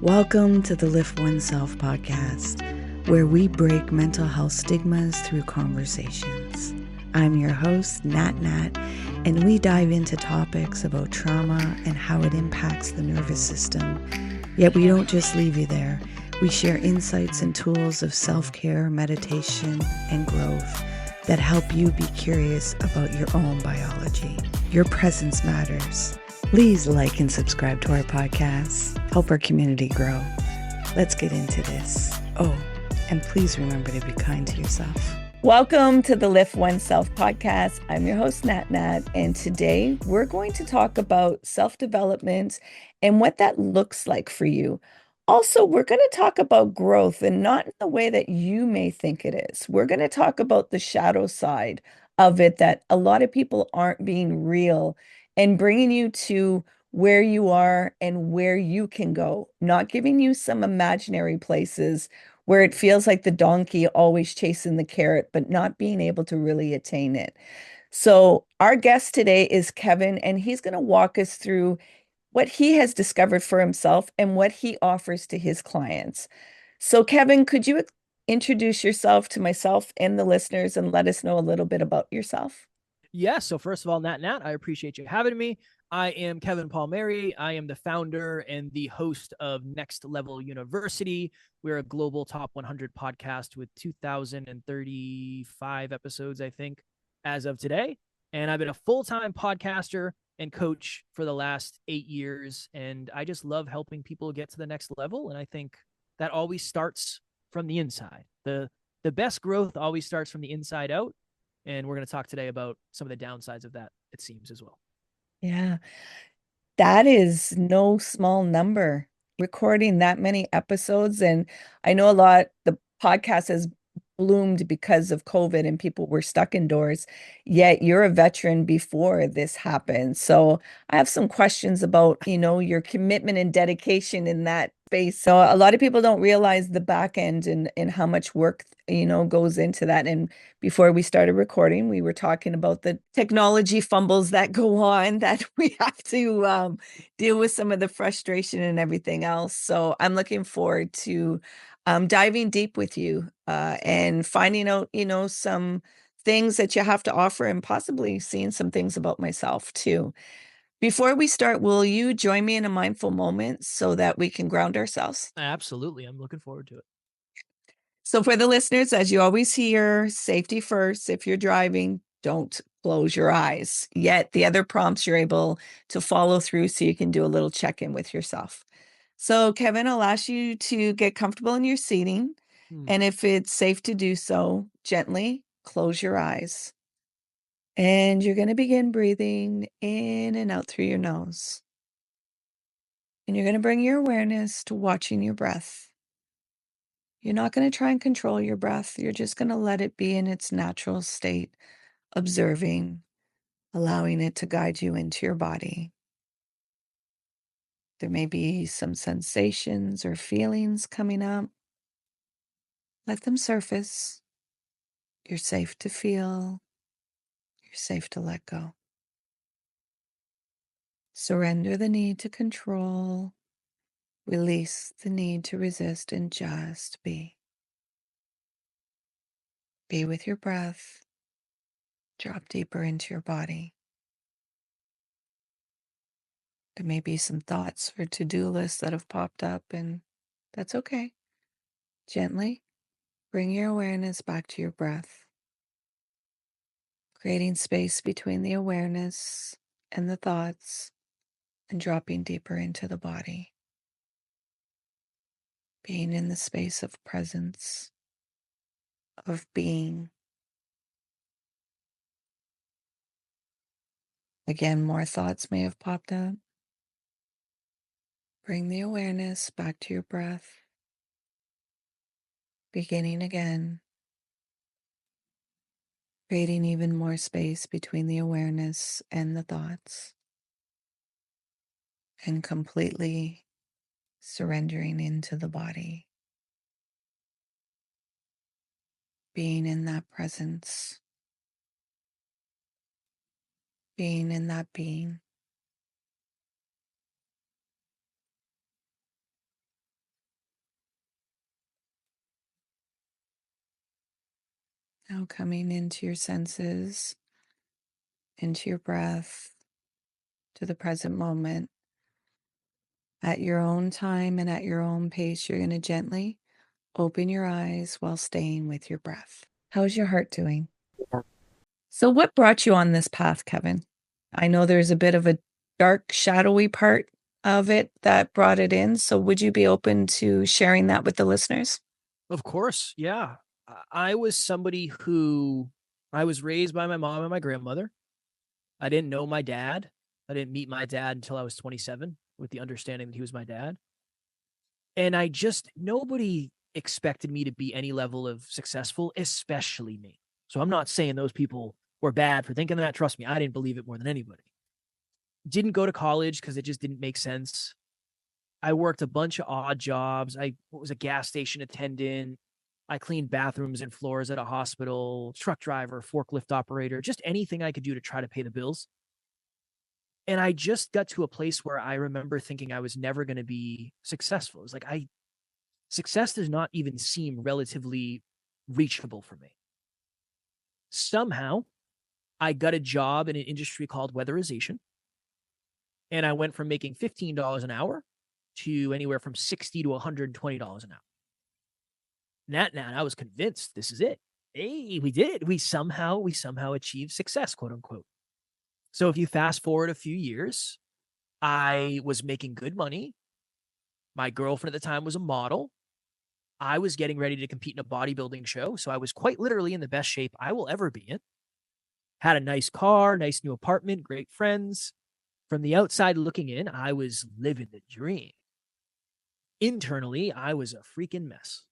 Welcome to the LiftOneSelf podcast, where we break mental health stigmas through conversations. I'm your host, Nat, and we dive into topics about trauma and how it impacts the nervous system. Yet we don't just leave you there. We share insights and tools of self-care, meditation, and growth that help you be curious about your own biology. Your presence matters. Please like and subscribe to our podcast. Help our community grow. Let's get into this. Oh, and please remember to be kind to yourself. Welcome to the LiftOneSelf podcast. I'm your host, Nat, and today we're going to talk about self-development and what that looks like for you. Also, we're going to talk about growth and not in the way that you may think it is. We're going to talk about the shadow side of it that a lot of people aren't being real and bringing you to where you are and where you can go, not giving you some imaginary places where it feels like the donkey always chasing the carrot, but not being able to really attain it. So our guest today is Kevin, and he's going to walk us through what he has discovered for himself and what he offers to his clients. So Kevin, could you introduce yourself to myself and the listeners and let us know a little bit about yourself? Yes. So first of all, Nat, I appreciate you having me. I am Kevin Palmieri. I am the founder and the host of Next Level University. We're a global top 100 podcast with 2,035 episodes, I think, as of today. And I've been a full-time podcaster and coach for the last 8 years. And I just love helping people get to the next level. And I think that always starts from the inside. The best growth always starts from the inside out. And we're going to talk today about some of the downsides of that, it seems, as well. Yeah, that is no small number, recording that many episodes. And I know the podcast has bloomed because of COVID and people were stuck indoors, yet you're a veteran before this happened. So I have some questions about, your commitment and dedication in that space. So a lot of people don't realize the back end and how much work, goes into that. And before we started recording, we were talking about the technology fumbles that go on, that we have to deal with some of the frustration and everything else. So I'm looking forward to diving deep with you and finding out, some things that you have to offer and possibly seeing some things about myself too. Before we start, will you join me in a mindful moment so that we can ground ourselves? Absolutely. I'm looking forward to it. So for the listeners, as you always hear, safety first. If you're driving, don't close your eyes. Yet the other prompts you're able to follow through so you can do a little check-in with yourself. So Kevin, I'll ask you to get comfortable in your seating. And if it's safe to do so, gently close your eyes. And you're going to begin breathing in and out through your nose. And you're going to bring your awareness to watching your breath. You're not going to try and control your breath. You're just going to let it be in its natural state, observing, allowing it to guide you into your body. There may be some sensations or feelings coming up. Let them surface. You're safe to feel. You're safe to let go. Surrender the need to control. Release the need to resist and just be. Be with your breath. Drop deeper into your body. There may be some thoughts or to-do lists that have popped up, and that's okay. Gently bring your awareness back to your breath, creating space between the awareness and the thoughts, and dropping deeper into the body. Being in the space of presence, of being. Again, more thoughts may have popped up. Bring the awareness back to your breath. Beginning again. Creating even more space between the awareness and the thoughts. And completely surrendering into the body. Being in that presence. Being in that being. Now coming into your senses, into your breath, to the present moment. At your own time and at your own pace, you're going to gently open your eyes while staying with your breath. How's your heart doing? So, what brought you on this path, Kevin? I know there's a bit of a dark, shadowy part of it that brought it in. So, would you be open to sharing that with the listeners? Of course. Yeah. I was somebody who I was raised by my mom and my grandmother. I didn't know my dad. I didn't meet my dad until I was 27 with the understanding that he was my dad. And nobody expected me to be any level of successful, especially me. So I'm not saying those people were bad for thinking that. Trust me, I didn't believe it more than anybody. Didn't go to college because it just didn't make sense. I worked a bunch of odd jobs. I was a gas station attendant. I cleaned bathrooms and floors at a hospital, truck driver, forklift operator, just anything I could do to try to pay the bills. And I just got to a place where I remember thinking I was never going to be successful. It was like, success does not even seem relatively reachable for me. Somehow, I got a job in an industry called weatherization. And I went from making $15 an hour to anywhere from $60 to $120 an hour. Now I was convinced this is it. Hey, we did it. We somehow achieved success, quote unquote. So if you fast forward a few years, I was making good money. My girlfriend at the time was a model. I was getting ready to compete in a bodybuilding show. So I was quite literally in the best shape I will ever be in. Had a nice car, nice new apartment, great friends. From the outside looking in, I was living the dream. Internally, I was a freaking mess.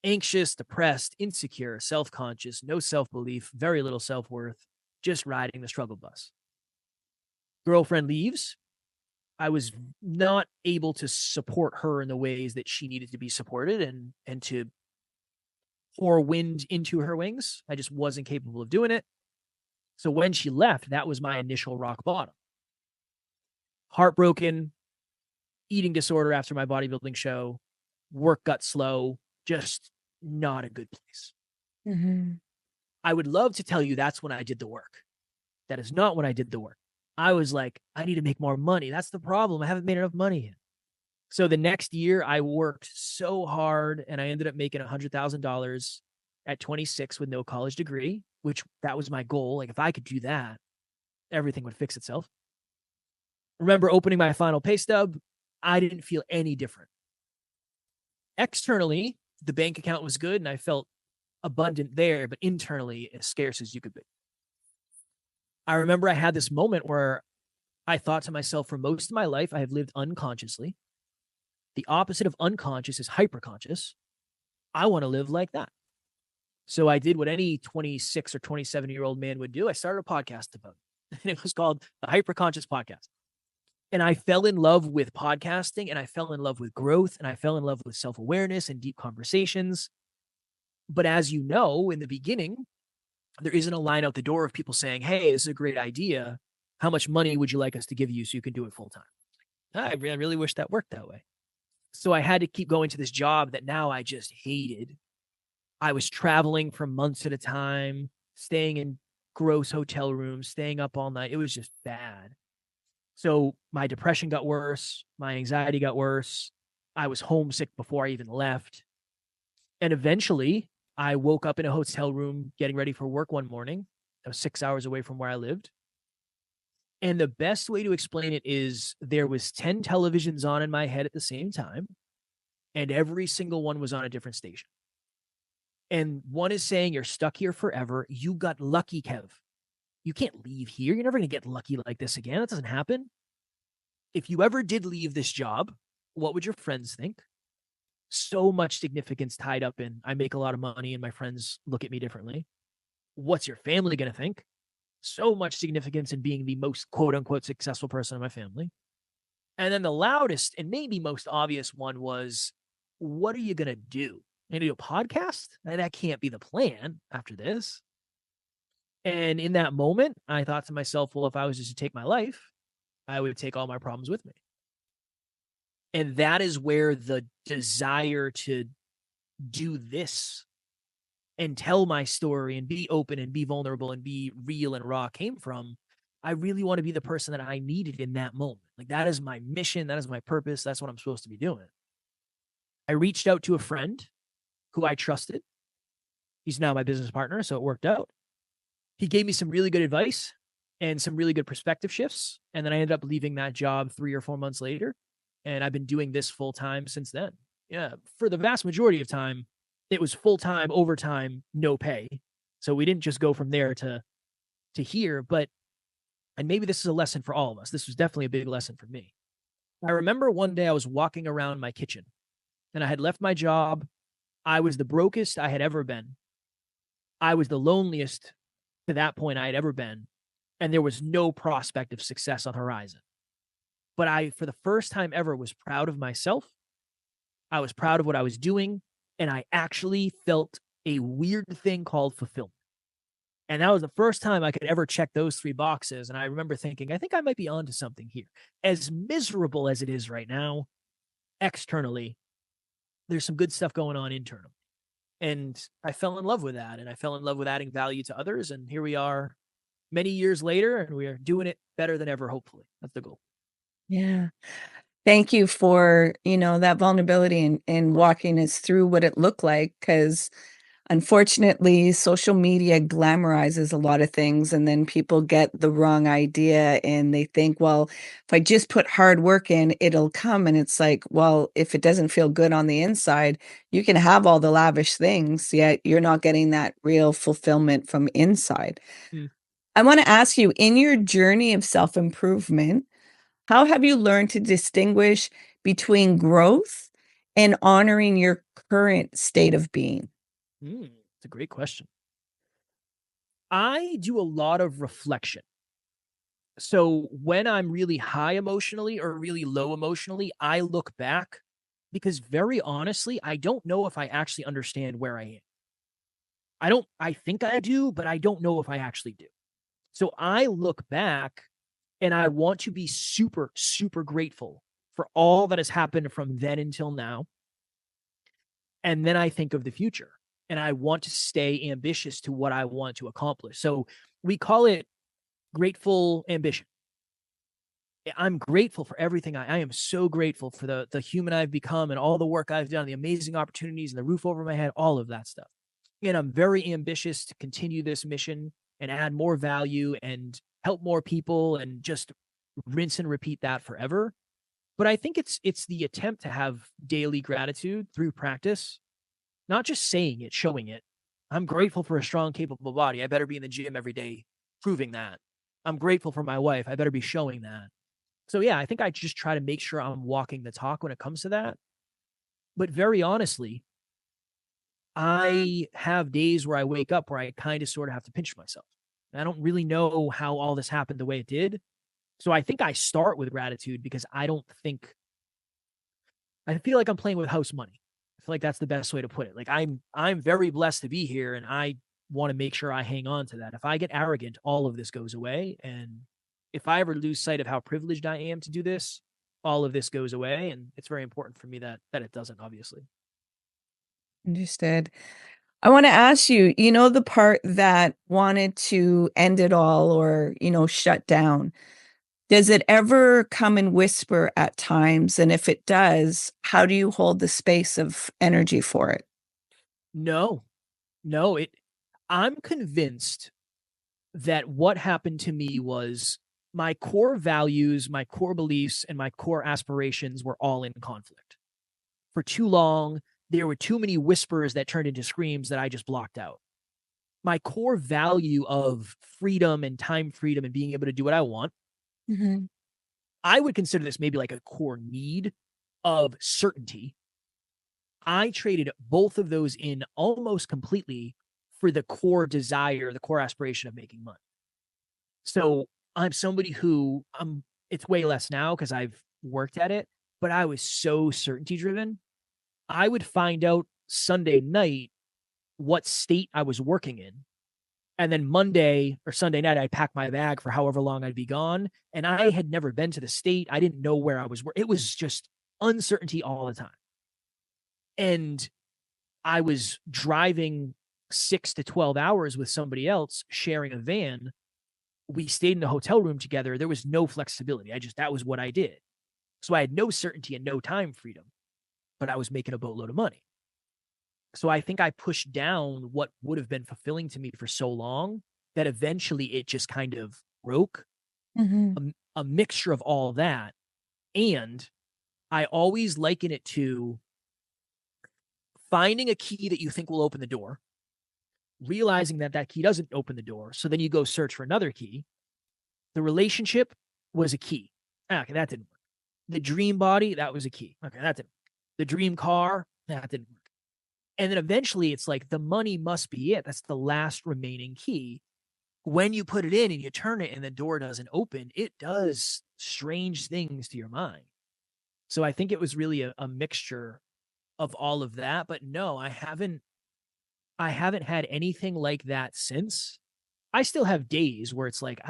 Anxious, depressed, insecure, self-conscious, no self-belief, very little self-worth, just riding the struggle bus. Girlfriend leaves. I was not able to support her in the ways that she needed to be supported and to pour wind into her wings. I just wasn't capable of doing it. So when she left, that was my initial rock bottom. Heartbroken, eating disorder after my bodybuilding show, work got slow, just not a good place. Mm-hmm. I would love to tell you that's when I did the work. That is not when I did the work. I was like, I need to make more money. That's the problem. I haven't made enough money yet. So the next year I worked so hard and I ended up making $100,000 at 26 with no college degree, which that was my goal. Like if I could do that, everything would fix itself. Remember opening my final pay stub, I didn't feel any different. Externally, the bank account was good and I felt abundant there, but internally as scarce as you could be. I remember I had this moment where I thought to myself, for most of my life, I have lived unconsciously. The opposite of unconscious is hyperconscious. I want to live like that. So I did what any 26 or 27-year-old man would do. I started a podcast about it. And it was called the Hyperconscious Podcast. And I fell in love with podcasting and I fell in love with growth and I fell in love with self-awareness and deep conversations. But as you know, in the beginning, there isn't a line out the door of people saying, hey, this is a great idea. How much money would you like us to give you so you can do it full time? I really wish that worked that way. So I had to keep going to this job that now I just hated. I was traveling for months at a time, staying in gross hotel rooms, staying up all night. It was just bad. So my depression got worse. My anxiety got worse. I was homesick before I even left. And eventually I woke up in a hotel room getting ready for work one morning. I was 6 hours away from where I lived. And the best way to explain it is there was 10 televisions on in my head at the same time, and every single one was on a different station. And one is saying, you're stuck here forever. You got lucky, Kev. You can't leave here. You're never going to get lucky like this again. That doesn't happen. If you ever did leave this job, what would your friends think? So much significance tied up in, I make a lot of money and my friends look at me differently. What's your family going to think? So much significance in being the most quote unquote successful person in my family. And then the loudest and maybe most obvious one was, what are you going to do? Going to do a podcast? That can't be the plan after this. And in that moment, I thought to myself, well, if I was just to take my life, I would take all my problems with me. And that is where the desire to do this and tell my story and be open and be vulnerable and be real and raw came from, I really want to be the person that I needed in that moment. Like, that is my mission. That is my purpose. That's what I'm supposed to be doing. I reached out to a friend who I trusted. He's now my business partner, so it worked out. He gave me some really good advice and some really good perspective shifts. And then I ended up leaving that job 3 or 4 months later. And I've been doing this full time since then. Yeah. For the vast majority of time, it was full time, overtime, no pay. So we didn't just go from there to here. But, and maybe this is a lesson for all of us. This was definitely a big lesson for me. I remember one day I was walking around my kitchen and I had left my job. I was the brokest I had ever been. I was the loneliest to that point I had ever been. And there was no prospect of success on the horizon. But I, for the first time ever, was proud of myself. I was proud of what I was doing. And I actually felt a weird thing called fulfillment. And that was the first time I could ever check those 3 boxes. And I remember thinking, I think I might be onto something here. As miserable as it is right now, externally, there's some good stuff going on internally. And I fell in love with that. And I fell in love with adding value to others. And here we are many years later, and we are doing it better than ever, hopefully. That's the goal. Yeah. Thank you for, that vulnerability and walking us through what it looked like, because unfortunately, social media glamorizes a lot of things, and then people get the wrong idea and they think, well, if I just put hard work in, it'll come. And it's like, well, if it doesn't feel good on the inside, you can have all the lavish things, yet you're not getting that real fulfillment from inside. Mm. I want to ask you, in your journey of self-improvement, how have you learned to distinguish between growth and honoring your current state of being? It's a great question. I do a lot of reflection. So when I'm really high emotionally or really low emotionally, I look back because, very honestly, I don't know if I actually understand where I am. I think I do, but I don't know if I actually do. So I look back and I want to be super, super grateful for all that has happened from then until now. And then I think of the future and I want to stay ambitious to what I want to accomplish. So we call it grateful ambition. I'm grateful for everything. I am so grateful for the human I've become and all the work I've done, the amazing opportunities and the roof over my head, all of that stuff. And I'm very ambitious to continue this mission and add more value and help more people and just rinse and repeat that forever. But I think it's the attempt to have daily gratitude through practice, not just saying it, showing it. I'm grateful for a strong, capable body. I better be in the gym every day, proving that. I'm grateful for my wife. I better be showing that. So yeah, I think I just try to make sure I'm walking the talk when it comes to that. But very honestly, I have days where I wake up where I kind of sort of have to pinch myself. And I don't really know how all this happened the way it did. So I think I start with gratitude because I feel like I'm playing with house money. I feel like that's the best way to put it. Like I'm very blessed to be here and I want to make sure I hang on to that. If I get arrogant, all of this goes away. And if I ever lose sight of how privileged I am to do this, all of this goes away. And it's very important for me that it doesn't, obviously. Understood. I want to ask you, the part that wanted to end it all or, shut down, does it ever come and whisper at times? And if it does, how do you hold the space of energy for it? No, no, I'm convinced that what happened to me was my core values, my core beliefs, and my core aspirations were all in conflict. For too long, there were too many whispers that turned into screams that I just blocked out. My core value of freedom and time freedom and being able to do what I want, Mhm. I would consider this maybe like a core need of certainty. I traded both of those in almost completely for the core desire, the core aspiration of making money. So I'm somebody who it's way less now because I've worked at it, but I was so certainty driven. I would find out Sunday night what state I was working in. And then Monday or Sunday night, I'd pack my bag for however long I'd be gone. And I had never been to the state. I didn't know where I was. It was just uncertainty all the time. And I was driving 6 to 12 hours with somebody else sharing a van. We stayed in a hotel room together. There was no flexibility. That was what I did. So I had no certainty and no time freedom, but I was making a boatload of money. So I think I pushed down what would have been fulfilling to me for so long that eventually it just kind of broke. A mixture of all that. And I always liken it to finding a key that you think will open the door, realizing that that key doesn't open the door. So then you go search for another key. The relationship was a key. Okay, that didn't work. The dream body, that was a key. Okay, that didn't work. The dream car, that didn't work. And then eventually it's like the money must be it. That's the last remaining key. When you put it in and you turn it and the door doesn't open, it does strange things to your mind. So I think it was really a mixture of all of that. But no, I haven't had anything like that since. I still have days where it's like,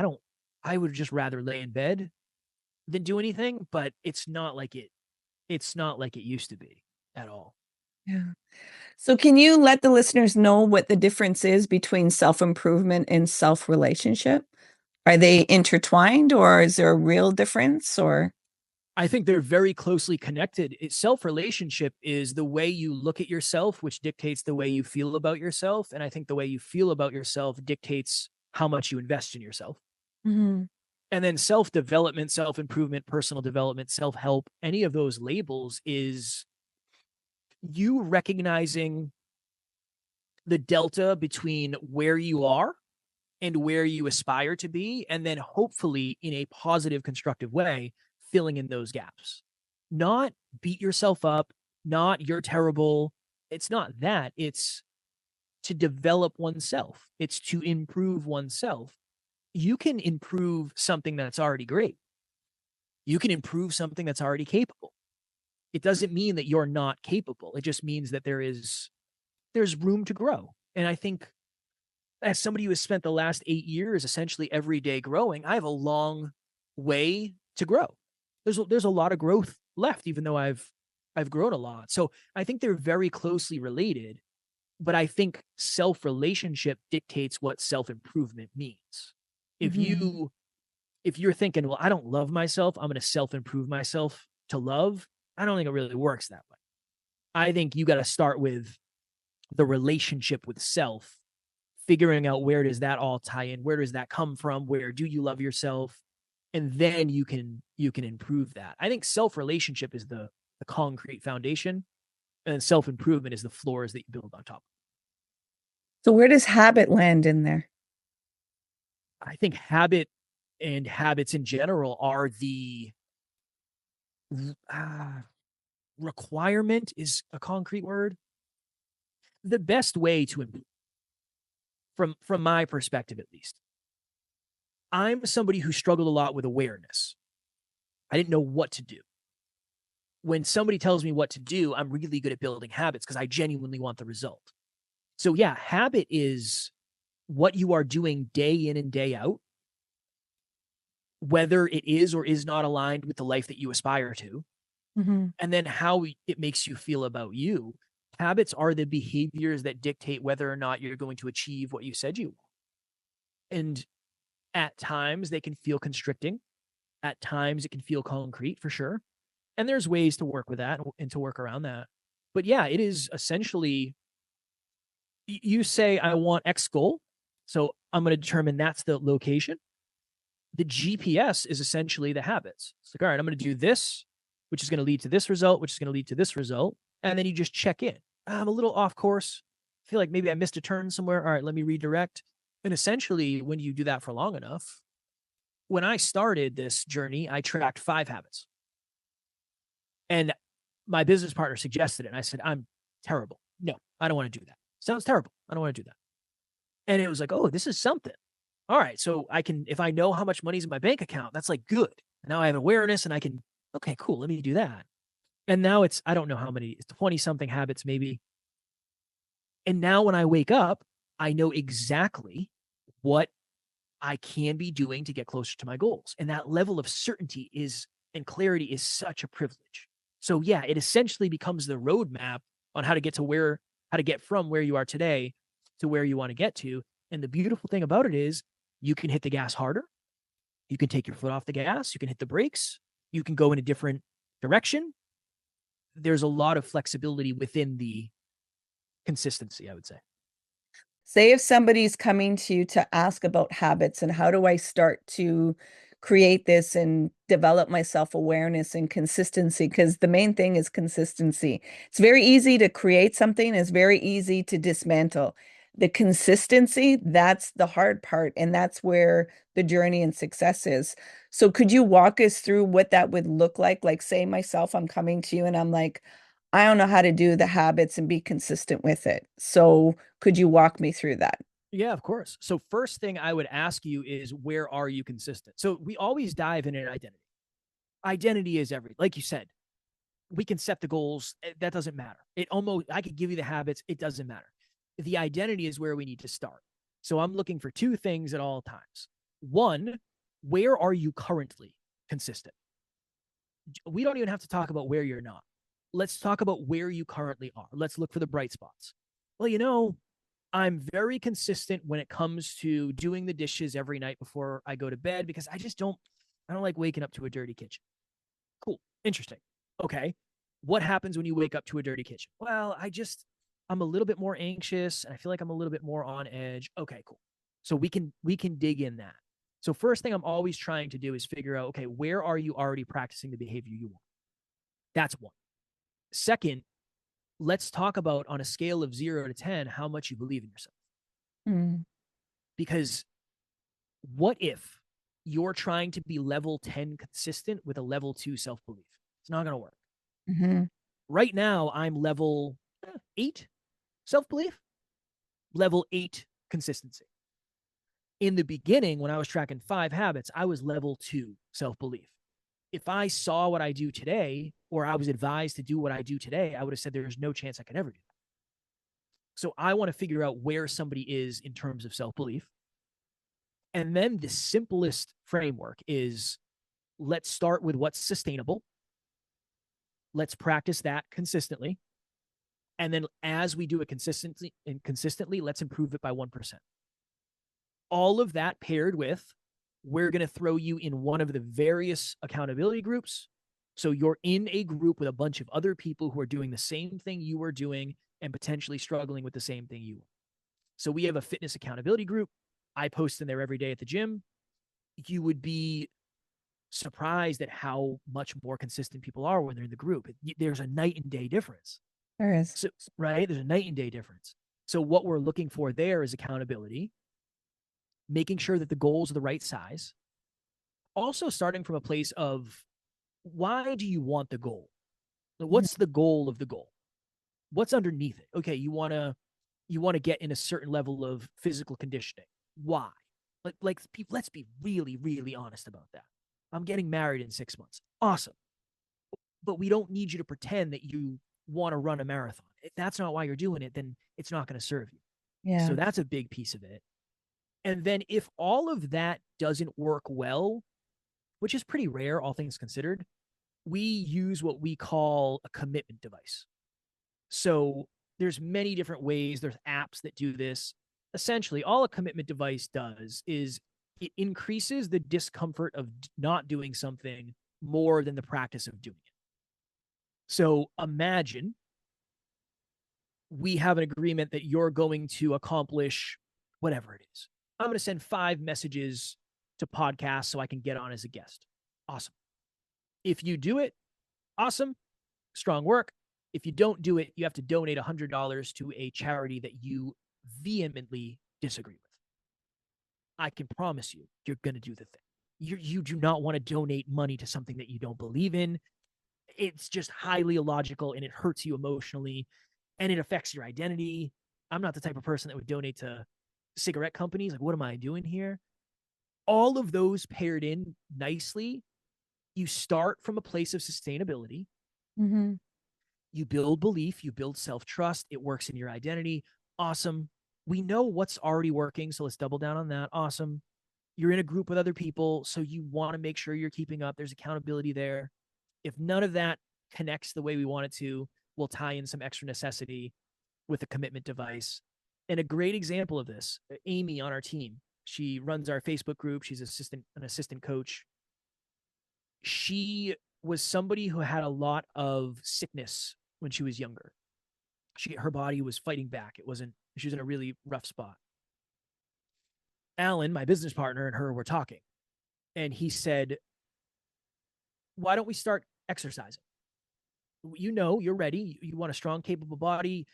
I would just rather lay in bed than do anything, but it's not like it used to be at all. Yeah. So can you let the listeners know what the difference is between self-improvement and self-relationship? Are they intertwined, or is there a real difference, or? I think they're very closely connected. Self-relationship is the way you look at yourself, which dictates the way you feel about yourself. And I think the way you feel about yourself dictates how much you invest in yourself. Mhm. And then self-development, self-improvement, personal development, self-help, any of those labels is you recognizing the delta between where you are and where you aspire to be, and then hopefully in a positive, constructive way, filling in those gaps. Not beat yourself up, not you're terrible. It's not that. It's to develop oneself. It's to improve oneself. You can improve something that's already great. You can improve something that's already capable. It doesn't mean that you're not capable. It just means that there's room to grow. And I think as somebody who has spent the last 8 years essentially every day growing, I have a long way to grow. There's a lot of growth left, even though I've grown a lot. So I think they're very closely related, but I think self-relationship dictates what self-improvement means. If Mhm. you're thinking, well, I don't love myself, I'm going to self-improve myself to love, I don't think it really works that way. I think you got to start with the relationship with self, figuring out where does that all tie in, where does that come from, where do you love yourself, and then you can improve that. I think self-relationship is the concrete foundation, and self-improvement is the floors that you build on top. So where does habit land in there? I think habit and habits in general are the requirement is a concrete word. The best way to improve, from my perspective at least. I'm somebody who struggled a lot with awareness. I didn't know what to do. When somebody tells me what to do, I'm really good at building habits because I genuinely want the result. So yeah, habit is what you are doing day in and day out, whether it is or is not aligned with the life that you aspire to, Mhm. and then how it makes you feel about you. Habits are the behaviors that dictate whether or not you're going to achieve what you said you want. And at times they can feel constricting. At times it can feel concrete for sure. And there's ways to work with that and to work around that. But yeah, it is essentially you say, I want X goal. So I'm going to determine that's the location. The GPS is essentially the habits. It's like, all right, I'm going to do this, which is going to lead to this result, which is going to lead to this result. And then you just check in. I'm a little off course. I feel like maybe I missed a turn somewhere. All right, let me redirect. And essentially, when you do that for long enough, when I started this journey, I tracked 5 habits. And my business partner suggested it. And I said, I'm terrible. No, I don't want to do that. Sounds terrible. I don't want to do that. And it was like, oh, this is something. All right. So I can, if I know how much money's in my bank account, that's like good. Now I have awareness and I can, okay, cool. Let me do that. And now it's, I don't know how many, it's 20 something habits maybe. And now when I wake up, I know exactly what I can be doing to get closer to my goals. And that level of certainty is, and clarity is such a privilege. So yeah, it essentially becomes the roadmap on how to get to how to get from where you are today to where you want to get to. And the beautiful thing about it is you can hit the gas harder. You can take your foot off the gas. You can hit the brakes. You can go in a different direction. There's a lot of flexibility within the consistency, I would say. Say if somebody's coming to you to ask about habits and how do I start to create this and develop my self-awareness and consistency, because the main thing is consistency. It's very easy to create something, it's very easy to dismantle. The consistency, that's the hard part, and that's where the journey and success is. So could you walk us through what that would look like? Like, say myself, I'm coming to you and I'm like, I don't know how to do the habits and be consistent with it. So could you walk me through that? Yeah, of course. So first thing I would ask you is, where are you consistent? So we always dive in an identity. Identity is everything. Like you said, we can set the goals. That doesn't matter. I could give you the habits. It doesn't matter. The identity is where we need to start. So I'm looking for two things at all times. One, where are you currently consistent? We don't even have to talk about where you're not. Let's talk about where you currently are. Let's look for the bright spots. Well, I'm very consistent when it comes to doing the dishes every night before I go to bed because I don't like waking up to a dirty kitchen. Cool. Interesting. Okay. What happens when you wake up to a dirty kitchen? Well, I'm a little bit more anxious and I feel like I'm a little bit more on edge. Okay, cool. So we can dig in that. So first thing I'm always trying to do is figure out, okay, where are you already practicing the behavior you want? That's one. Second, let's talk about, on a scale of 0 to 10, how much you believe in yourself. Mm. Because what if you're trying to be level 10 consistent with a level 2 self-belief? It's not going to work. Mm-hmm. Right now, I'm level 8 self-belief, level 8 consistency. In the beginning, when I was tracking 5 habits, I was level 2 self-belief. If I saw what I do today, or I was advised to do what I do today, I would have said there's no chance I could ever do that. So I want to figure out where somebody is in terms of self-belief. And then the simplest framework is, let's start with what's sustainable. Let's practice that consistently. And then as we do it consistently, let's improve it by 1%. All of that paired with, we're going to throw you in one of the various accountability groups. So you're in a group with a bunch of other people who are doing the same thing you are doing and potentially struggling with the same thing you are. So we have a fitness accountability group. I post in there every day at the gym. You would be surprised at how much more consistent people are when they're in the group. There's a night and day difference. There is. So, right? There's a night and day difference. So what we're looking for there is accountability, making sure that the goals are the right size. Also starting from a place of, why do you want the goal? What's the goal of the goal? What's underneath it? Okay, you want to get in a certain level of physical conditioning. Why? Let's be really, really honest about that. I'm getting married in 6 months. Awesome. But we don't need you to pretend that you want to run a marathon. If that's not why you're doing it, then it's not going to serve you. Yeah. So that's a big piece of it. And then if all of that doesn't work well, which is pretty rare, all things considered, we use what we call a commitment device. So there's many different ways. There's apps that do this. Essentially, all a commitment device does is it increases the discomfort of not doing something more than the practice of doing it. So imagine we have an agreement that you're going to accomplish whatever it is. I'm going to send 5 messages to podcasts so I can get on as a guest. Awesome. If you do it, awesome. Strong work. If you don't do it, you have to donate $100 to a charity that you vehemently disagree with. I can promise you, you're going to do the thing. You do not want to donate money to something that you don't believe in. It's just highly illogical and it hurts you emotionally and it affects your identity. I'm not the type of person that would donate to cigarette companies. Like, what am I doing here? All of those paired in nicely, you start from a place of sustainability. Mm-hmm. You build belief, you build self-trust. It works in your identity. Awesome. We know what's already working, so let's double down on that. Awesome. You're in a group with other people, so you want to make sure you're keeping up. There's accountability there. If none of that connects the way we want it to, we'll tie in some extra necessity with a commitment device. And a great example of this, Amy on our team, she runs our Facebook group. She's an assistant coach. She was somebody who had a lot of sickness when she was younger. Her body was fighting back. She was in a really rough spot. Alan, my business partner, and her were talking, and he said, why don't we start exercising? You're ready. You want a strong, capable body.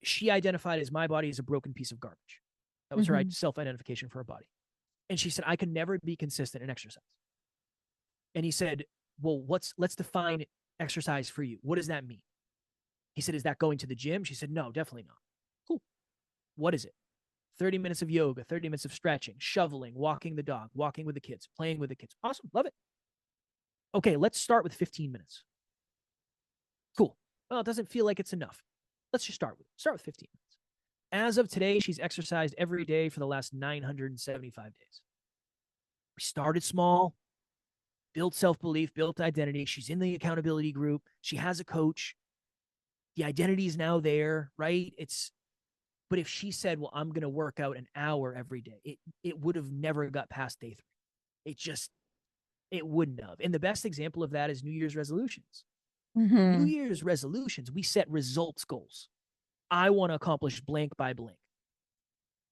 She identified as my body as a broken piece of garbage. That was her self-identification for her body. And she said, I could never be consistent in exercise. And he said, well, let's define exercise for you. What does that mean? He said, is that going to the gym? She said, no, definitely not. Cool. What is it? 30 minutes of yoga, 30 minutes of stretching, shoveling, walking the dog, walking with the kids, playing with the kids. Awesome. Love it. Okay, let's start with 15 minutes. Cool. Well, it doesn't feel like it's enough. Let's just start with 15 minutes. As of today, she's exercised every day for the last 975 days. We started small, built self-belief, built identity. She's in the accountability group. She has a coach. The identity is now there, right? But if she said, well, I'm going to work out an hour every day, it would have never got past day 3. It wouldn't have. And the best example of that is New Year's resolutions. New Year's resolutions, we set results goals. I want to accomplish blank by blank.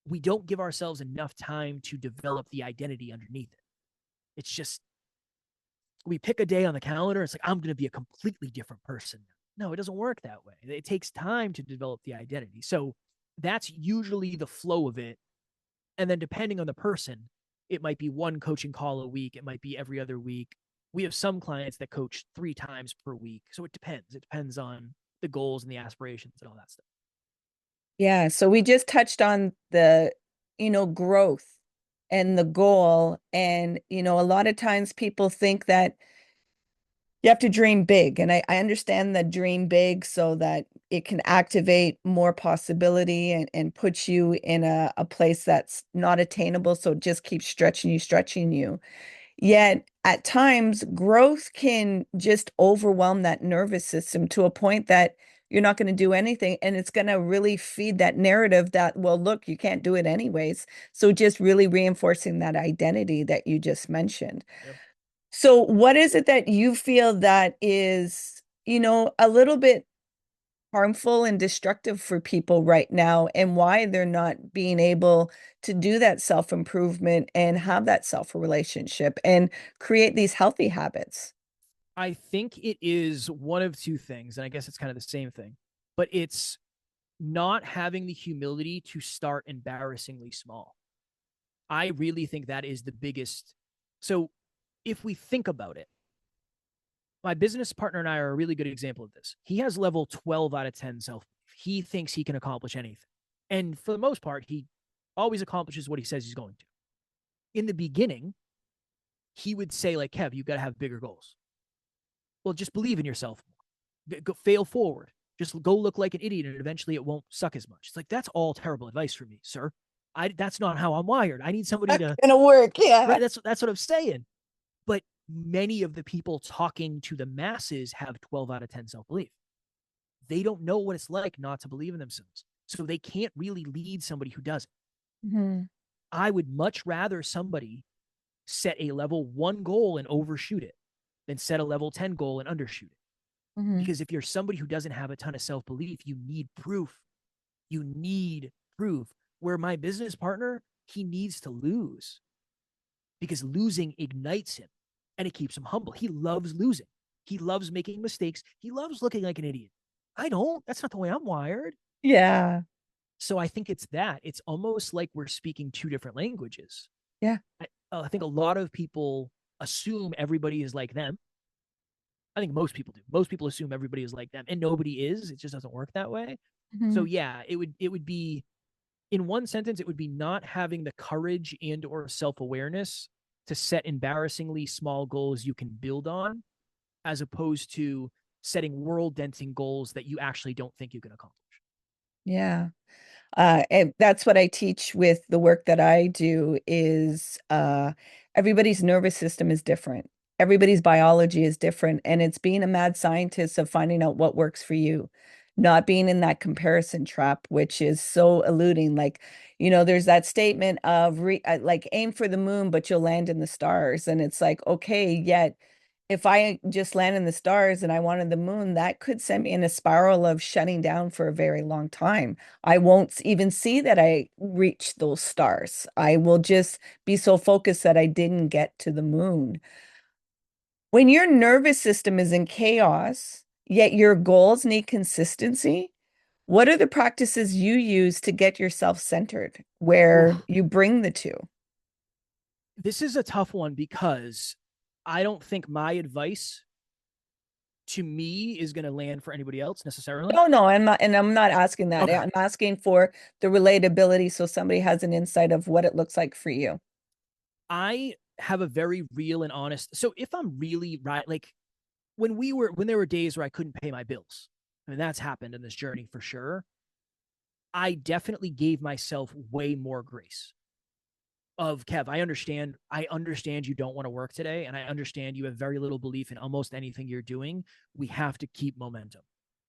We don't give ourselves enough time to develop the identity underneath it. It's just, we pick a day on the calendar. It's like, I'm going to be a completely different person. No, it doesn't work that way. It takes time to develop the identity. So that's usually the flow of it. And then depending on the person, it might be one coaching call a week. It might be every other week. We have some clients that coach 3 times per week. So it depends. It depends on the goals and the aspirations and all that stuff. Yeah. So we just touched on the, growth and the goal. And, a lot of times people think that you have to dream big. And I understand that dream big so that it can activate more possibility and put you in a place that's not attainable. So it just keeps stretching you. Yet at times growth can just overwhelm that nervous system to a point that you're not going to do anything. And it's going to really feed that narrative that, well, look, you can't do it anyways. So just really reinforcing that identity that you just mentioned. Yep. So what is it that you feel that is, a little bit harmful and destructive for people right now, and why they're not being able to do that self-improvement and have that self-relationship and create these healthy habits? I think it is one of 2 things, and I guess it's kind of the same thing, but it's not having the humility to start embarrassingly small. I really think that is the biggest. So if we think about it, my business partner and I are a really good example of this. He has level 12 out of 10 self-belief. He thinks he can accomplish anything. And for the most part, he always accomplishes what he says he's going to. In the beginning, he would say, like, Kev, you got to have bigger goals. Well, just believe in yourself more. Go, fail forward. Just go look like an idiot, and eventually it won't suck as much. It's like, that's all terrible advice for me, sir. That's not how I'm wired. I need somebody to gonna work. Yeah. Right. That's what I'm saying. But many of the people talking to the masses have 12 out of 10 self-belief. They don't know what it's like not to believe in themselves. So they can't really lead somebody who doesn't. I would much rather somebody set a level 1 goal and overshoot it than set a level 10 goal and undershoot it. Because if you're somebody who doesn't have a ton of self-belief, you need proof. You need proof. Where my business partner, he needs to lose, because losing ignites him and it keeps him humble. He loves losing. He loves making mistakes. He loves looking like an idiot. I don't. That's not the way I'm wired. Yeah. So I think it's that. It's almost like we're speaking 2 different languages. Yeah. I think a lot of people assume everybody is like them. I think most people do. Most people assume everybody is like them, and nobody is. It just doesn't work that way. So yeah, it would be, in one sentence, it would be not having the courage and or self-awareness to set embarrassingly small goals you can build on, as opposed to setting world-denting goals that you actually don't think you can accomplish. Yeah. And that's what I teach with the work that I do is everybody's nervous system is different. Everybody's biology is different. And it's being a mad scientist of finding out what works for you. not being in that comparison trap, which is so eluding. Like, there's that statement of like aim for the moon, but you'll land in the stars. And it's like, okay, yet if I just land in the stars and I wanted the moon, that could send me in a spiral of shutting down for a very long time. I won't even see that I reached those stars. I will just be so focused that I didn't get to the moon. When your nervous system is in chaos, yet your goals need consistency, what are the practices you use to get yourself centered Oof. where you bring the two? This is a tough one because I don't think my advice to me is going to land for anybody else necessarily. No, no, I'm not, and I'm not asking that. Okay. I'm asking for the relatability so somebody has an insight of what it looks like for you. I have a very real and honest. So if I'm really right, like when there were days where I couldn't pay my bills, I mean, that's happened in this journey for sure. I definitely gave myself way more grace of Kev, I understand you don't want to work today. And I understand you have very little belief in almost anything you're doing. We have to keep momentum.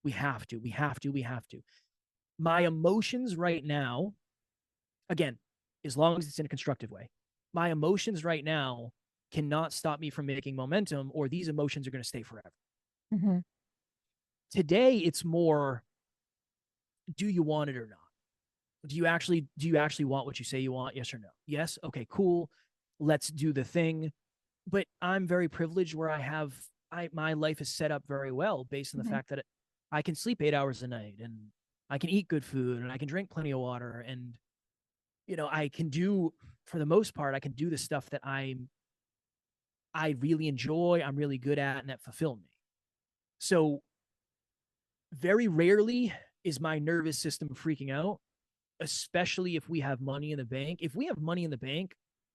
We have to, we have to, we have to. My emotions right now, again, as long as it's in a constructive way, my emotions right now cannot stop me from making momentum, or these emotions are going to stay forever. Mhm. Today, it's more, do you want it or not? Do you actually want what you say you want? Yes or no? Yes. Okay, cool. Let's do the thing. But I'm very privileged where my life is set up very well based on the Mhm. fact that I can sleep 8 hours a night and I can eat good food and I can drink plenty of water and I can do, for the most part, I can do the stuff that I really enjoy, I'm really good at, and that fulfill me. So very rarely is my nervous system freaking out, especially if we have money in the bank. If we have money in the bank,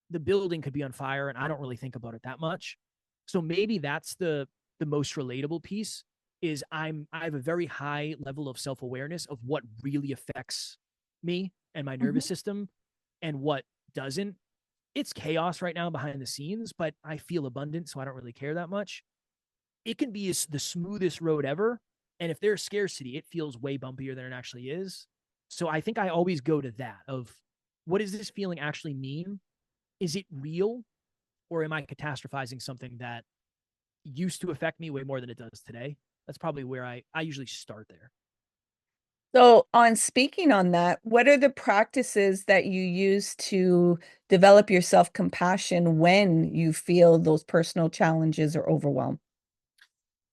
the building could be on fire and I don't really think about it that much. So maybe that's the most relatable piece is I have a very high level of self-awareness of what really affects me and my nervous Mhm. system and what doesn't. It's chaos right now behind the scenes, but I feel abundant, so I don't really care that much. It can be the smoothest road ever. And if there's scarcity, it feels way bumpier than it actually is. So I think I always go to that of what does this feeling actually mean? Is it real? Or am I catastrophizing something that used to affect me way more than it does today? That's probably where I usually start there. So, on speaking on that, what are the practices that you use to develop your self-compassion when you feel those personal challenges or overwhelm?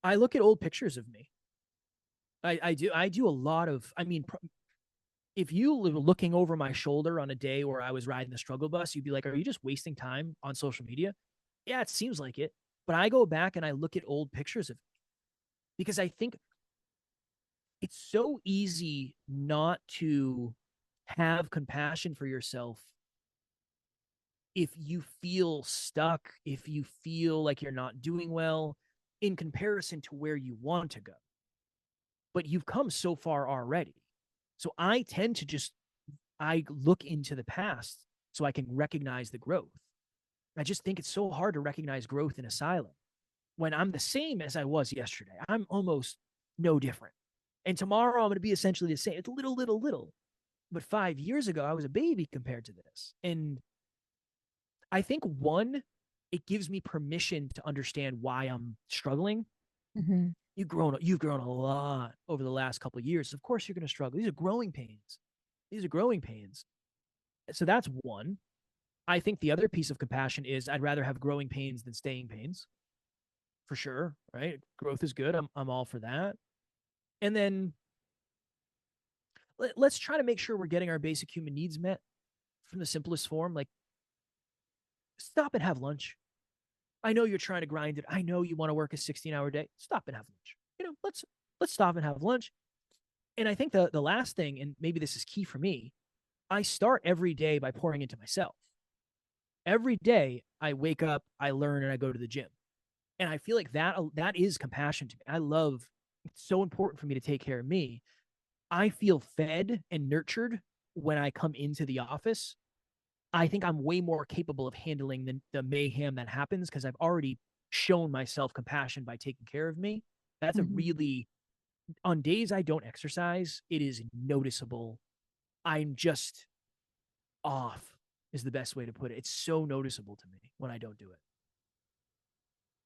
I look at old pictures of me. I do a lot of, I mean, if you were looking over my shoulder on a day where I was riding the struggle bus, you'd be like, are you just wasting time on social media? Yeah, it seems like it. But I go back and I look at old pictures of because I think it's so easy not to have compassion for yourself if you feel stuck, if you feel like you're not doing well in comparison to where you want to go. But you've come so far already. So I tend to just I look into the past so I can recognize the growth. I just think it's so hard to recognize growth in a silent when I'm the same as I was yesterday. I'm almost no different. And tomorrow I'm going to be essentially the same. It's little, little, little. But 5 years ago, I was a baby compared to this. And I think one, it gives me permission to understand why I'm struggling. Mhm. You've grown a lot over the last couple of years. Of course you're going to struggle. These are growing pains. These are growing pains. So that's one. I think the other piece of compassion is I'd rather have growing pains than staying pains, for sure. Right? Growth is good. I'm all for that. And then let's try to make sure we're getting our basic human needs met from the simplest form. Like stop and have lunch. I know you're trying to grind it. I know you want to work a 16-hour day. Stop and have lunch. Let's stop and have lunch. And I think the last thing, and maybe this is key for me, I start every day by pouring into myself. Every day I wake up, I learn, and I go to the gym. And I feel like that is compassion to me. I love it's so important for me to take care of me. I feel fed and nurtured when I come into the office. I think I'm way more capable of handling the mayhem that happens because I've already shown myself compassion by taking care of me. That's a Mhm. really on days I don't exercise, it is noticeable. I'm just off is the best way to put it. It's so noticeable to me when I don't do it.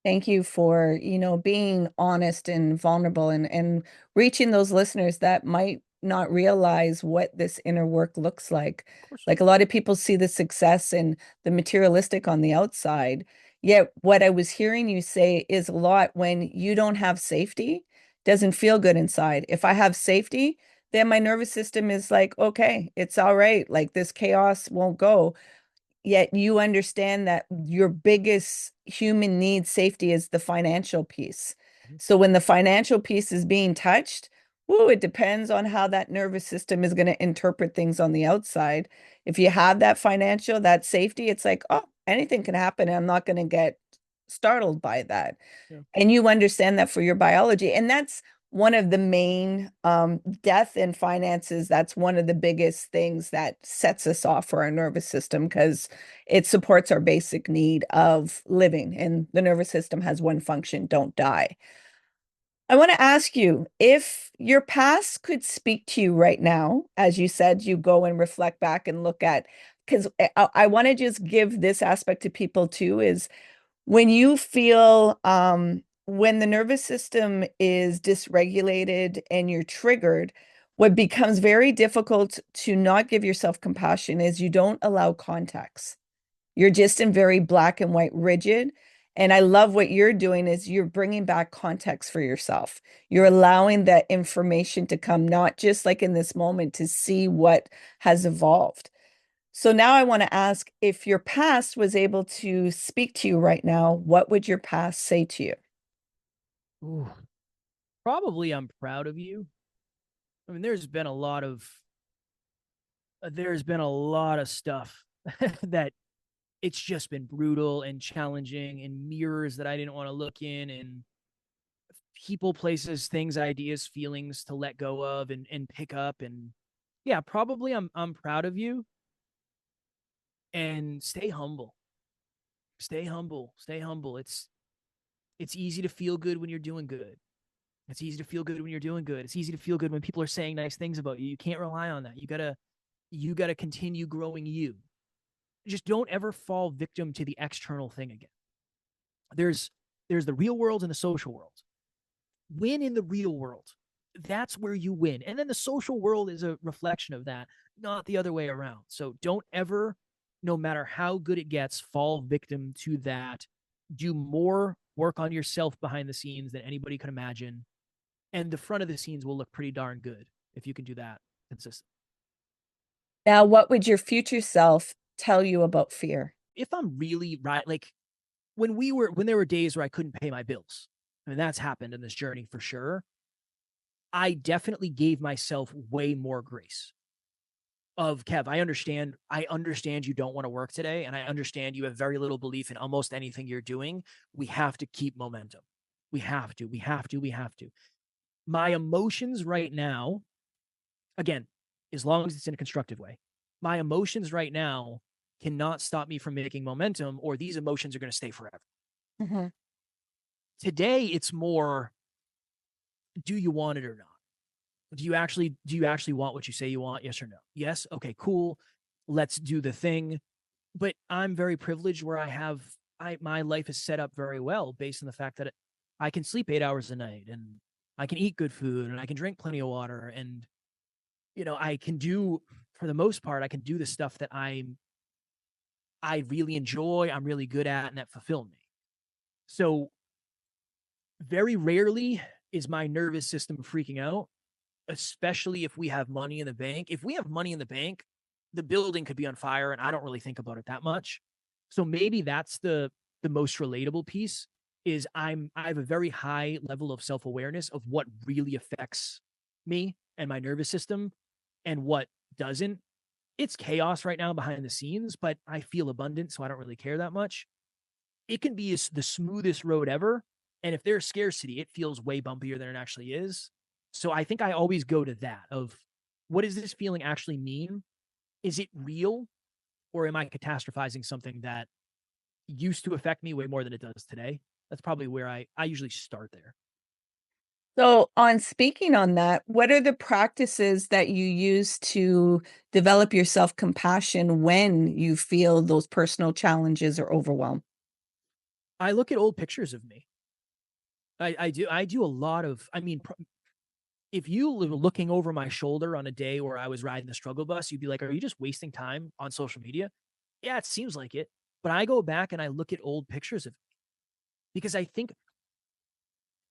Thank you for, being honest and vulnerable and reaching those listeners that might not realize what this inner work looks like. Of course. Like a lot of people see the success and the materialistic on the outside. Yet what I was hearing you say is a lot when you don't have safety, doesn't feel good inside. If I have safety, then my nervous system is like, okay, it's all right. Like this chaos won't go. Yet you understand that your biggest human need safety is the financial piece. Mhm. So when the financial piece is being touched, woo, it depends on how that nervous system is going to interpret things on the outside. If you have that financial, that safety, it's like, oh, anything can happen. And I'm not going to get startled by that. Yeah. And you understand that for your biology. And that's one of the main death and finances. That's one of the biggest things that sets us off for our nervous system because it supports our basic need of living. And the nervous system has one function: don't die. I want to ask you if your past could speak to you right now, as you said, you go and reflect back and look at, because I want to just give this aspect to people too, is when you feel when the nervous system is dysregulated and you're triggered, what becomes very difficult to not give yourself compassion is you don't allow context. You're just in very black and white rigid. And I love what you're doing is you're bringing back context for yourself. You're allowing that information to come, not just like in this moment to see what has evolved. So now I want to ask, if your past was able to speak to you right now, what would your past say to you? Ooh, probably I'm proud of you. I mean, there's been a lot of stuff that it's just been brutal and challenging, and mirrors that I didn't want to look in, and people, places, things, ideas, feelings to let go of and pick up. And yeah, probably I'm proud of you. And stay humble. Stay humble. Stay humble. It's easy to feel good when you're doing good. It's easy to feel good when you're doing good. It's easy to feel good when people are saying nice things about you. You can't rely on that. You gotta continue growing you. Just don't ever fall victim to the external thing again. There's there's the real world and the social world. Win in the real world. That's where you win. And then the social world is a reflection of that, not the other way around. So don't ever, no matter how good it gets, fall victim to that. Do more work on yourself behind the scenes than anybody could imagine. And the front of the scenes will look pretty darn good if you can do that consistently. Now, what would your future self tell you about fear? If I'm really right, like when there were days where I couldn't pay my bills, I mean, that's happened in this journey for sure. I definitely gave myself way more grace. Of Kev, I understand you don't want to work today, and I understand you have very little belief in almost anything you're doing. We have to keep momentum. We have to. My emotions right now, again, as long as it's in a constructive way, my emotions right now cannot stop me from making momentum, or these emotions are going to stay forever. Mm-hmm. Today, it's more, do you want it or not? Do you actually want what you say you want? Yes or no? Yes. Okay, cool. Let's do the thing. But I'm very privileged where my life is set up very well based on the fact that I can sleep 8 hours a night, and I can eat good food, and I can drink plenty of water, and I can do, for the most part, I can do the stuff that I really enjoy, I'm really good at, and that fulfill me. So very rarely is my nervous system freaking out, especially if we have money in the bank. If we have money in the bank, the building could be on fire, and I don't really think about it that much. So maybe that's the most relatable piece, is I have a very high level of self-awareness of what really affects me and my nervous system and what doesn't. It's chaos right now behind the scenes, but I feel abundant, so I don't really care that much. It can be the smoothest road ever. And if there's scarcity, it feels way bumpier than it actually is. So I think I always go to that of, what does this feeling actually mean? Is it real? Or am I catastrophizing something that used to affect me way more than it does today? That's probably where I usually start there. So, on speaking on that, what are the practices that you use to develop your self compassion when you feel those personal challenges or overwhelm? I look at old pictures of me. I do a lot of, if you were looking over my shoulder on a day where I was riding the struggle bus, you'd be like, are you just wasting time on social media? Yeah, it seems like it. But I go back and I look at old pictures of me because I think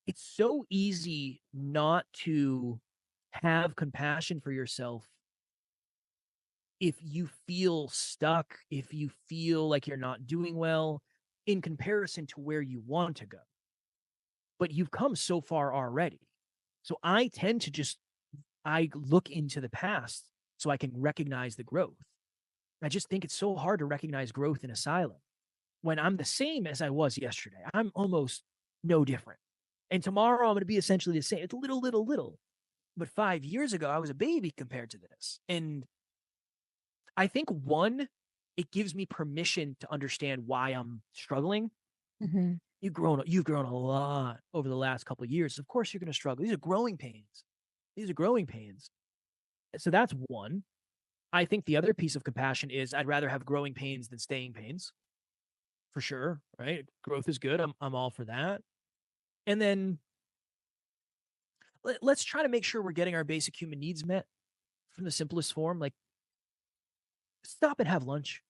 it's so easy not to have compassion for yourself if you feel stuck, if you feel like you're not doing well in comparison to where you want to go. But you've come so far already. So I tend to just I look into the past so I can recognize the growth. I just think it's so hard to recognize growth in a silo when I'm the same as I was yesterday. I'm almost no different. And tomorrow I'm going to be essentially the same. It's little. But 5 years ago, I was a baby compared to this. And I think one, it gives me permission to understand why I'm struggling. Mhm. You've grown a lot over the last couple of years. Of course you're going to struggle. These are growing pains. These are growing pains. So that's one. I think the other piece of compassion is I'd rather have growing pains than staying pains, for sure. Right? Growth is good. I'm all for that. And then let's try to make sure we're getting our basic human needs met from the simplest form. Like stop and have lunch.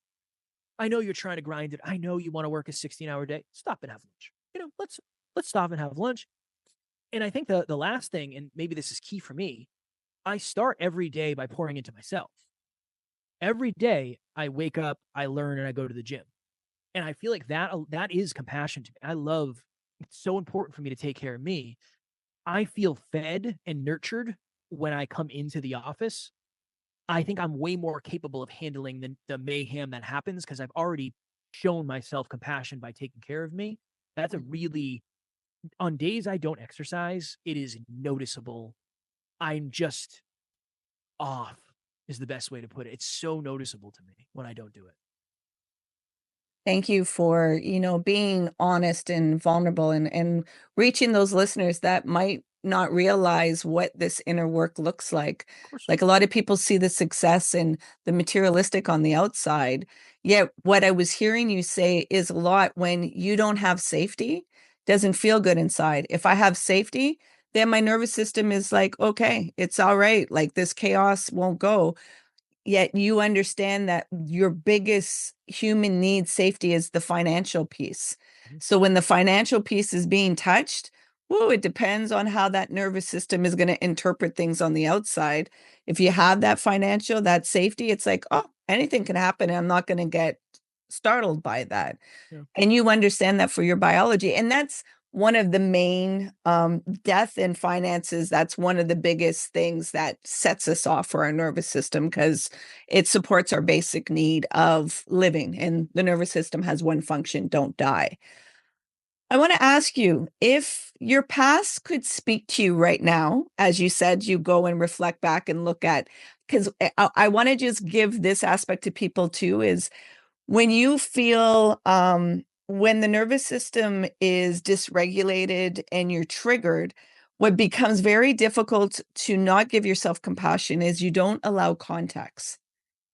I know you're trying to grind it. I know you want to work a 16-hour day. Stop and have lunch. Let's stop and have lunch. And I think the last thing, and maybe this is key for me, I start every day by pouring into myself. Every day I wake up, I learn, and I go to the gym. And I feel like that is compassion to me. I love it's so important for me to take care of me. I feel fed and nurtured when I come into the office. I think I'm way more capable of handling the mayhem that happens because I've already shown myself compassion by taking care of me. That's a really on days I don't exercise, it is noticeable. I'm just off is the best way to put it. It's so noticeable to me when I don't do it. Thank you for, being honest and vulnerable and reaching those listeners that might not realize what this inner work looks like. Of course. Like a lot of people see the success and the materialistic on the outside. Yet what I was hearing you say is a lot when you don't have safety, doesn't feel good inside. If I have safety, then my nervous system is like, okay, it's all right. Like this chaos won't go. Yet you understand that your biggest human need safety is the financial piece. Mhm. So when the financial piece is being touched, whoa, it depends on how that nervous system is going to interpret things on the outside. If you have that financial, that safety, it's like, oh, anything can happen. And I'm not going to get startled by that. Yeah. And you understand that for your biology. And that's one of the main death and finances. That's one of the biggest things that sets us off for our nervous system because it supports our basic need of living. And the nervous system has one function: don't die. I want to ask you if your past could speak to you right now, as you said, you go and reflect back and look at, because I want to just give this aspect to people too is when you feel, when the nervous system is dysregulated and you're triggered, what becomes very difficult to not give yourself compassion is you don't allow context.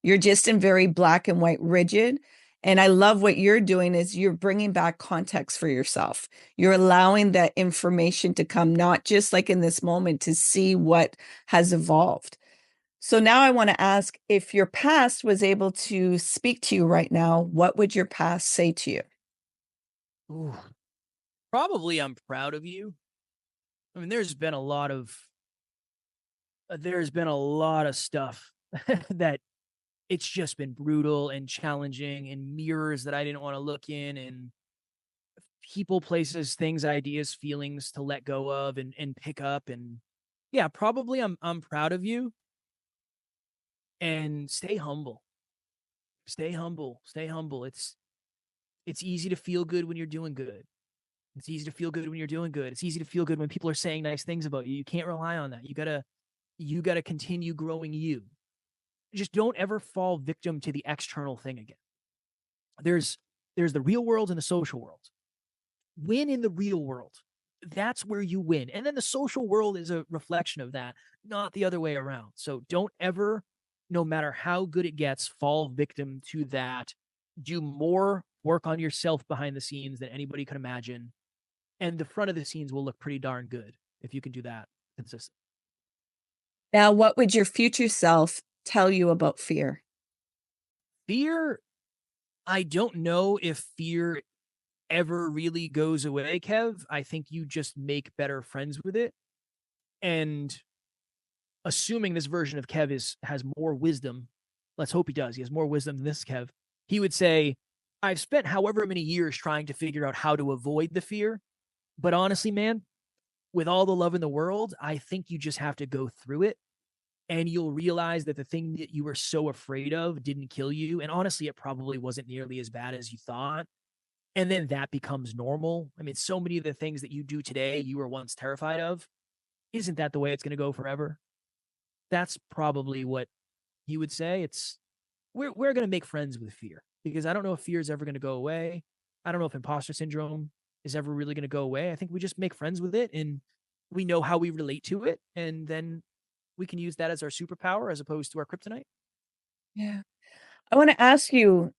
You're just in very black and white rigid. And I love what you're doing is you're bringing back context for yourself. You're allowing that information to come, not just like in this moment to see what has evolved. So now I want to ask if your past was able to speak to you right now, what would your past say to you? Ooh. Probably I'm proud of you. I mean, there's been a lot of stuff that it's just been brutal and challenging and mirrors that I didn't want to look in and people, places, things, ideas, feelings to let go of and pick up. And yeah, probably I'm proud of you and stay humble. Stay humble. Stay humble. It's easy to feel good when you're doing good. It's easy to feel good when you're doing good. It's easy to feel good when people are saying nice things about you. You can't rely on that. You gotta continue growing you. Just don't ever fall victim to the external thing again. There's there's the real world and the social world. Win in the real world. that's where you win. And then the social world is a reflection of that, not the other way around. So don't ever, no matter how good it gets, fall victim to that. Do more work on yourself behind the scenes than anybody could imagine. And the front of the scenes will look pretty darn good if you can do that consistently. Now, what would your future self tell you about fear? Fear, I don't know if fear ever really goes away, Kev. I think you just make better friends with it. And assuming this version of Kev has more wisdom, let's hope he does. He has more wisdom than this Kev. He would say, I've spent however many years trying to figure out how to avoid the fear. But honestly, man, with all the love in the world, I think you just have to go through it, and you'll realize that the thing that you were so afraid of didn't kill you. And honestly, it probably wasn't nearly as bad as you thought. And then that becomes normal. I mean, so many of the things that you do today, you were once terrified of. Isn't that the way it's going to go forever? That's probably what he would say. We're going to make friends with fear, because I don't know if fear is ever going to go away. I don't know if imposter syndrome is ever really going to go away. I think we just make friends with it, and we know how we relate to it. And then we can use that as our superpower as opposed to our kryptonite. Yeah. I want to ask you,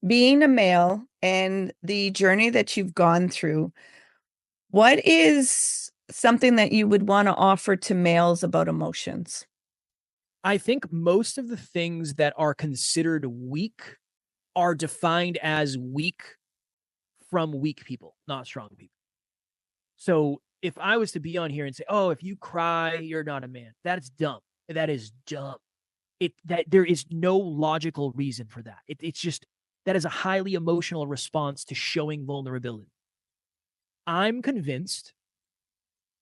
being a male and the journey that you've gone through, what is something that you would want to offer to males about emotions? I think most of the things that are considered weak are defined as weak from weak people, not strong people. So if I was to be on here and say, "Oh, if you cry, you're not a man," that's dumb. That is dumb. That there is no logical reason for that. It's just that is a highly emotional response to showing vulnerability. I'm convinced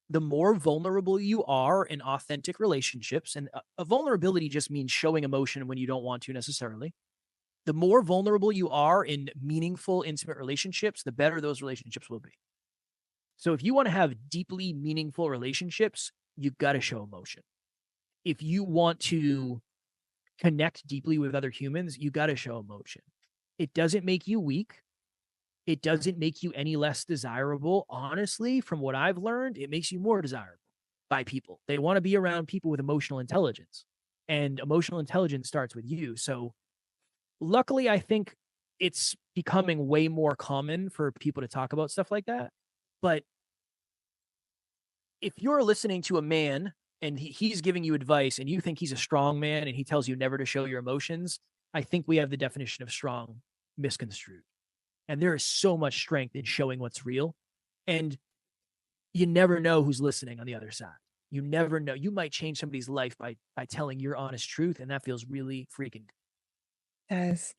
the more vulnerable you are in authentic relationships, and a vulnerability just means showing emotion when you don't want to necessarily. The more vulnerable you are in meaningful, intimate relationships, the better those relationships will be. So if you want to have deeply meaningful relationships, you've got to show emotion. If you want to connect deeply with other humans, you got to show emotion. It doesn't make you weak. It doesn't make you any less desirable. Honestly, from what I've learned, it makes you more desirable by people. They want to be around people with emotional intelligence, and emotional intelligence starts with you. So luckily, I think it's becoming way more common for people to talk about stuff like that. But if you're listening to a man and he's giving you advice and you think he's a strong man and he tells you never to show your emotions, I think we have the definition of strong misconstrued. And there is so much strength in showing what's real. And you never know who's listening on the other side. You never know. You might change somebody's life by telling your honest truth, and that feels really freaking good. Yes.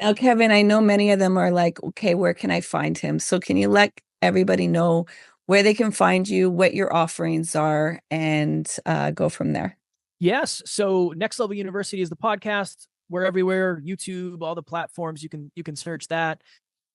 Now, Kevin, I know many of them are like, okay, where can I find him? So can you let everybody know where they can find you, what your offerings are, and go from there? Yes. So Next Level University is the podcast. We're everywhere, YouTube, all the platforms. You can search that.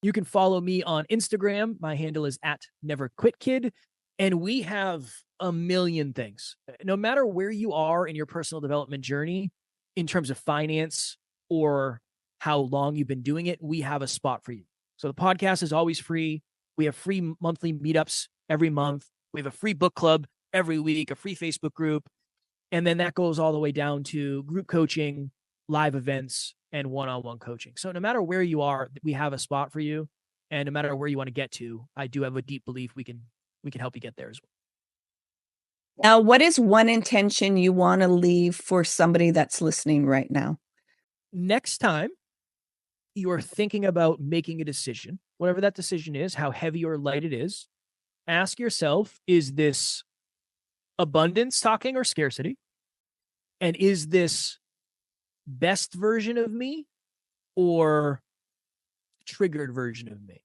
You can follow me on Instagram. My handle is @NeverQuitKid. And we have a million things. No matter where you are in your personal development journey, in terms of finance or how long you've been doing it, we have a spot for you. So the podcast is always free. We have free monthly meetups every month. We have a free book club every week, a free Facebook group. And then that goes all the way down to group coaching, live events, and one-on-one coaching. So no matter where you are, we have a spot for you. And no matter where you want to get to, I do have a deep belief we can help you get there as well. Now, what is one intention you want to leave for somebody that's listening right now? Next time you are thinking about making a decision, whatever that decision is, how heavy or light it is, ask yourself, is this abundance talking or scarcity? And is this best version of me or triggered version of me?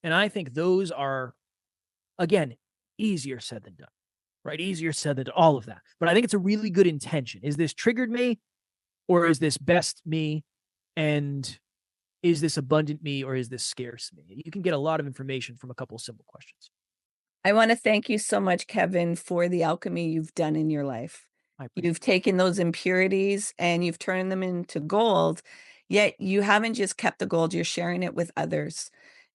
And I think those are, again, easier said than done, right? Easier said than all of that. But I think it's a really good intention. Is this triggered me or is this best me? And is this abundant me or is this scarce me? You can get a lot of information from a couple of simple questions. I want to thank you so much, Kevin, for the alchemy you've done in your life. You've taken those impurities and you've turned them into gold, yet you haven't just kept the gold, you're sharing it with others.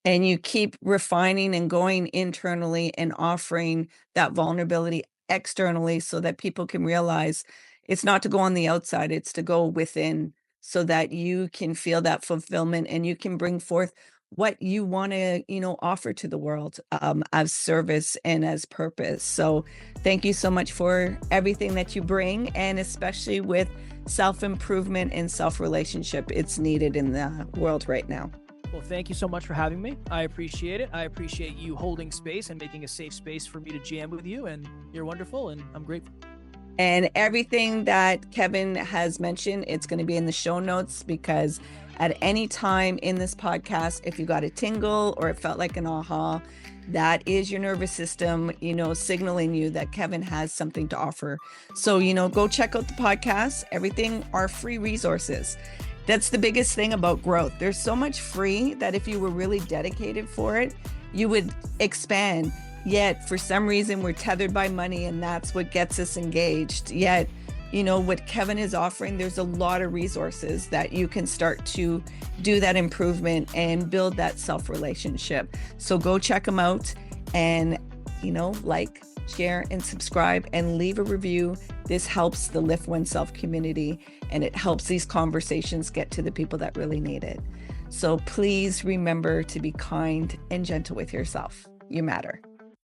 and you keep refining and going internally and offering that vulnerability externally so that people can realize it's not to go on the outside, it's to go within so that you can feel that fulfillment and you can bring forth what you want to, offer to the world as service and as purpose. So thank you so much for everything that you bring, and especially with self-improvement and self-relationship. It's needed in the world right now. Well, thank you so much for having me. I appreciate it. I appreciate you holding space and making a safe space for me to jam with you. And you're wonderful, and I'm grateful. And everything that Kevin has mentioned, it's going to be in the show notes, because at any time in this podcast, if you got a tingle or it felt like an aha, that is your nervous system, signaling you that Kevin has something to offer. So, go check out the podcast. Everything are free resources. That's the biggest thing about growth. There's so much free that if you were really dedicated for it, you would expand. Yet for some reason we're tethered by money, and that's what gets us engaged. Yet, what Kevin is offering, there's a lot of resources that you can start to do that improvement and build that self-relationship. So go check them out and, like, share and subscribe and leave a review. This helps the LiftOneSelf community, and it helps these conversations get to the people that really need it. So please remember to be kind and gentle with yourself. You matter.